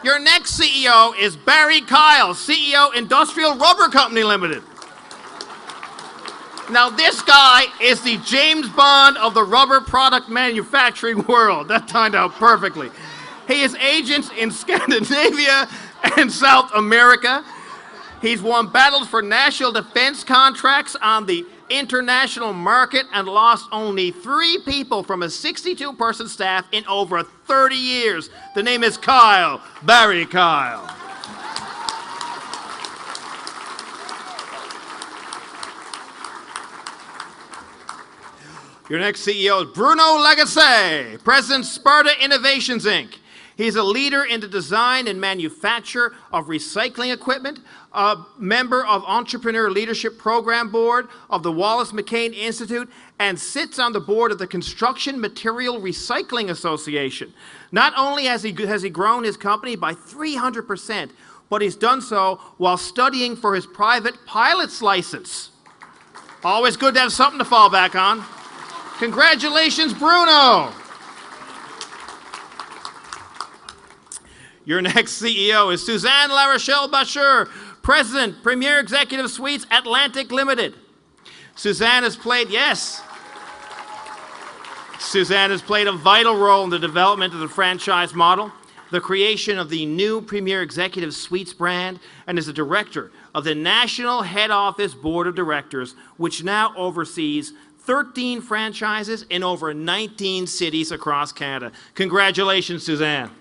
Your next CEO is Barry Kyle, CEO, Industrial Rubber Company Limited. Now, this guy is the James Bond of the rubber product manufacturing world. That timed out perfectly. He has agents in Scandinavia and South America. He's won battles for national defense contracts on the international market and lost only 3 people from a 62-person staff in over 30 years. The name is Kyle, Barry Kyle. Your next CEO is Bruno Lagacé, President Sparta Innovations, Inc. He's a leader in the design and manufacture of recycling equipment, a member of Entrepreneur Leadership Program Board of the Wallace McCain Institute, and sits on the board of the Construction Material Recycling Association. Not only has he grown his company by 300%, but he's done so while studying for his private pilot's license. Always good to have something to fall back on. Congratulations, Bruno. Your next CEO is Suzanne LaRochelle Bachur, President, Premier Executive Suites, Atlantic Limited. Suzanne has played a vital role in the development of the franchise model, the creation of the new Premier Executive Suites brand, and is the director of the National Head Office Board of Directors, which now oversees 13 franchises in over 19 cities across Canada. Congratulations, Suzanne.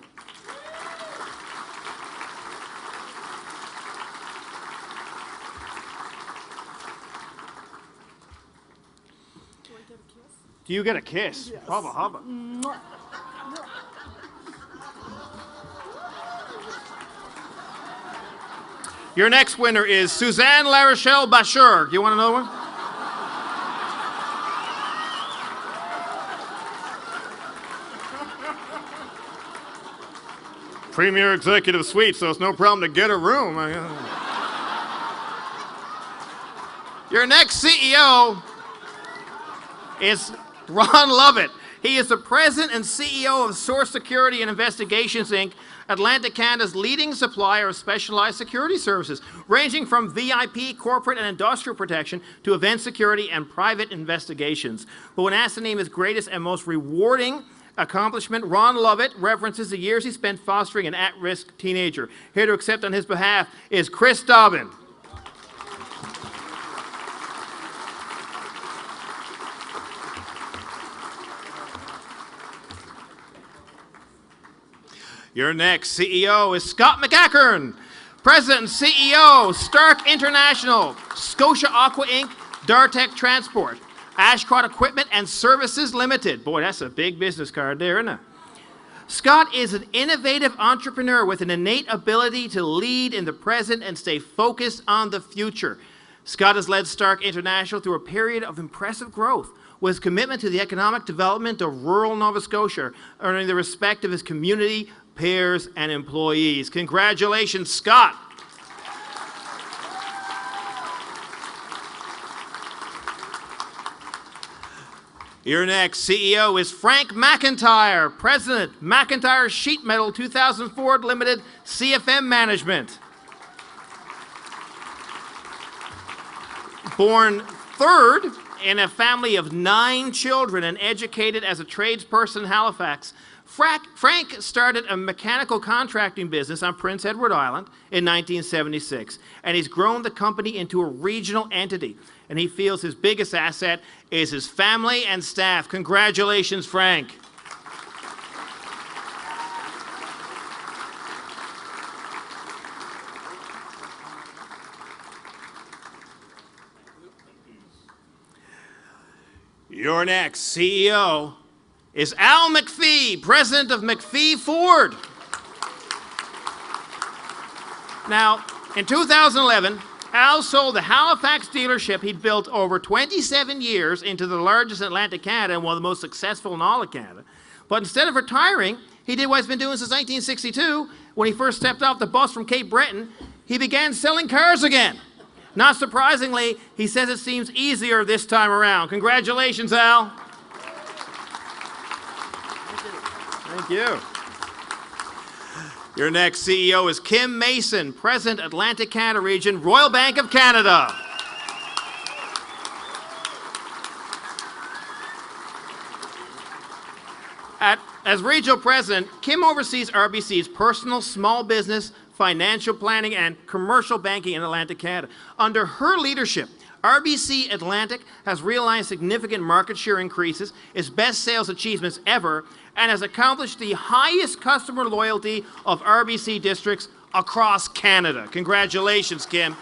Do you get a kiss? Yes. Hubba, hubba. Your next winner is Suzanne LaRochelle Bachur. Do you want another one? Premier Executive Suite, so it's no problem to get a room. Your next CEO is Ron Lovett. He is the president and CEO of Source Security and Investigations, Inc., Atlantic Canada's leading supplier of specialized security services, ranging from VIP, corporate, and industrial protection to event security and private investigations. But when asked to name his greatest and most rewarding accomplishment, Ron Lovett references the years he spent fostering an at-risk teenager. Here to accept on his behalf is Chris Dobbin. Your next CEO is Scott McAkern, President and CEO, Stark International, Scotia Aqua Inc., Dartec Transport, Ashcroft Equipment and Services Limited. Boy, that's a big business card there, isn't it? Scott is an innovative entrepreneur with an innate ability to lead in the present and stay focused on the future. Scott has led Stark International through a period of impressive growth, with his commitment to the economic development of rural Nova Scotia, earning the respect of his community, peers, and employees. Congratulations, Scott. Your next CEO is Frank McIntyre, President, McIntyre Sheet Metal 2004 Limited, CFM Management. Born third in a family of 9 children and educated as a tradesperson in Halifax, Frank started a mechanical contracting business on Prince Edward Island in 1976, and he's grown the company into a regional entity, and he feels his biggest asset is his family and staff. Congratulations, Frank. Your next CEO is Al McPhee, President of McPhee Ford. Now, in 2011, Al sold the Halifax dealership he'd built over 27 years into the largest in Atlantic Canada and one of the most successful in all of Canada. But instead of retiring, he did what he's been doing since 1962. When he first stepped off the bus from Cape Breton, he began selling cars again. Not surprisingly, he says it seems easier this time around. Congratulations, Al. Thank you. Your next CEO is Kim Mason, President, Atlantic Canada Region, Royal Bank of Canada. As Regional President, Kim oversees RBC's personal, small business, financial planning, and commercial banking in Atlantic Canada. Under her leadership, RBC Atlantic has realized significant market share increases, its best sales achievements ever, and has accomplished the highest customer loyalty of RBC districts across Canada. Congratulations, Kim.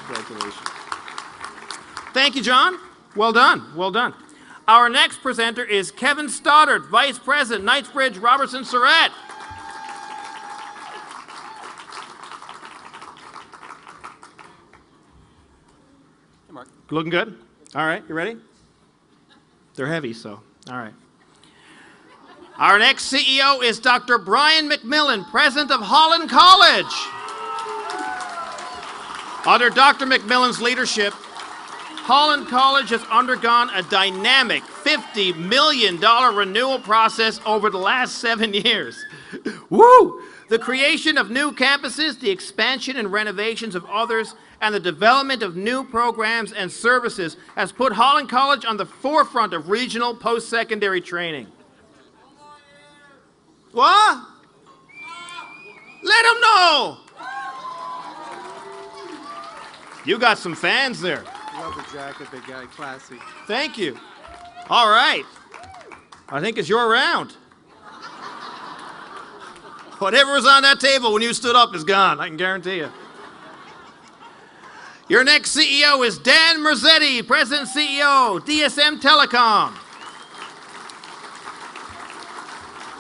Congratulations. Thank you, John. Well done. Well done. Our next presenter is Kevin Stoddard, Vice President, Knightsbridge, Robertson, Surratt. Hey, Mark. Looking good? All right, you ready? They're heavy, so, all right. Our next CEO is Dr. Brian McMillan, President of Holland College. Under Dr. McMillan's leadership, Holland College has undergone a dynamic $50 million renewal process over the last 7 years. Woo! The creation of new campuses, the expansion and renovations of others, and the development of new programs and services has put Holland College on the forefront of regional post-secondary training. What? Let them know! You got some fans there. Love the jacket, big guy, classy. Thank you. All right. I think it's your round. Whatever was on that table when you stood up is gone, I can guarantee you. Your next CEO is Dan Merzetti, President and CEO, DSM Telecom.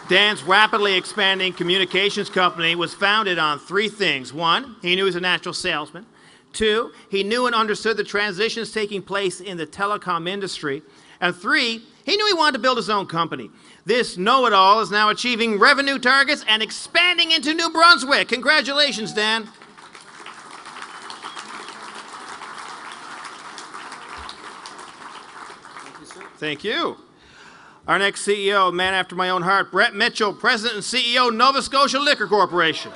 Dan's rapidly expanding communications company was founded on three things. One, he knew he was a natural salesman. Two, he knew and understood the transitions taking place in the telecom industry. And three, he knew he wanted to build his own company. This know-it-all is now achieving revenue targets and expanding into New Brunswick. Congratulations, Dan. Thank you, sir. Thank you. Our next CEO, man after my own heart, Brett Mitchell, President and CEO, Nova Scotia Liquor Corporation.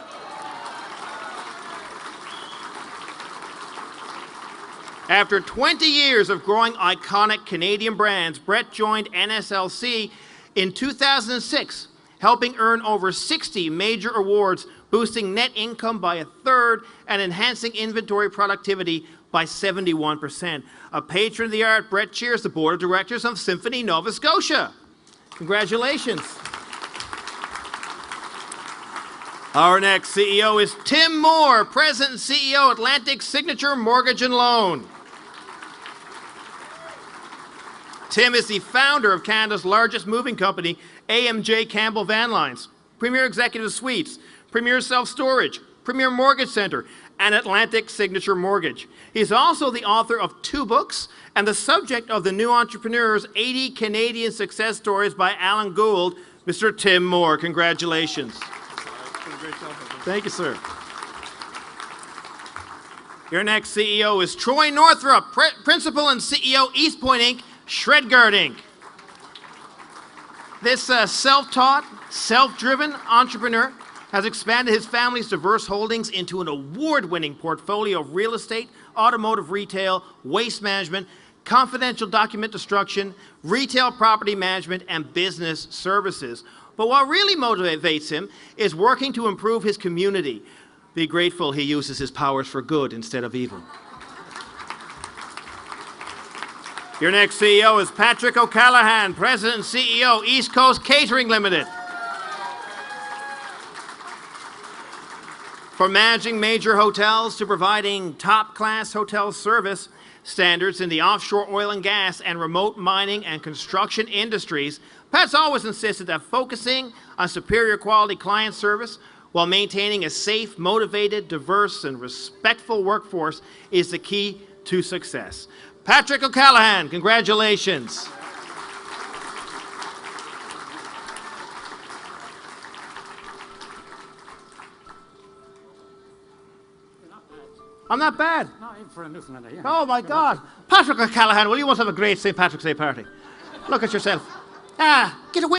After 20 years of growing iconic Canadian brands, Brett joined NSLC in 2006, helping earn over 60 major awards, boosting net income by a third and enhancing inventory productivity by 71%. A patron of the art, Brett chairs the board of directors of Symphony Nova Scotia. Congratulations. Our next CEO is Tim Moore, President and CEO, Atlantic Signature Mortgage and Loan. Tim is the founder of Canada's largest moving company, AMJ Campbell Van Lines, Premier Executive Suites, Premier Self-Storage, Premier Mortgage Centre, and Atlantic Signature Mortgage. He is also the author of 2 books and the subject of The New Entrepreneurs, 80 Canadian Success Stories by Alan Gould. Mr. Tim Moore, congratulations. Thank you, sir. Your next CEO is Troy Northrup, Principal and CEO, East Point Inc., Shredguard Inc. This self-taught, self-driven entrepreneur has expanded his family's diverse holdings into an award-winning portfolio of real estate, automotive retail, waste management, confidential document destruction, retail property management, and business services. But what really motivates him is working to improve his community. Be grateful he uses his powers for good instead of evil. Your next CEO is Patrick O'Callaghan, President and CEO, East Coast Catering Limited. From managing major hotels to providing top-class hotel service standards in the offshore oil and gas and remote mining and construction industries, Pat's always insisted that focusing on superior quality client service while maintaining a safe, motivated, diverse, and respectful workforce is the key to success. Patrick O'Callaghan, congratulations. I'm not bad. No, even for a Newfoundlander, yeah. Oh my God. Patrick O'Callaghan, well, you must have a great St. Patrick's Day party. Look at yourself. Get away.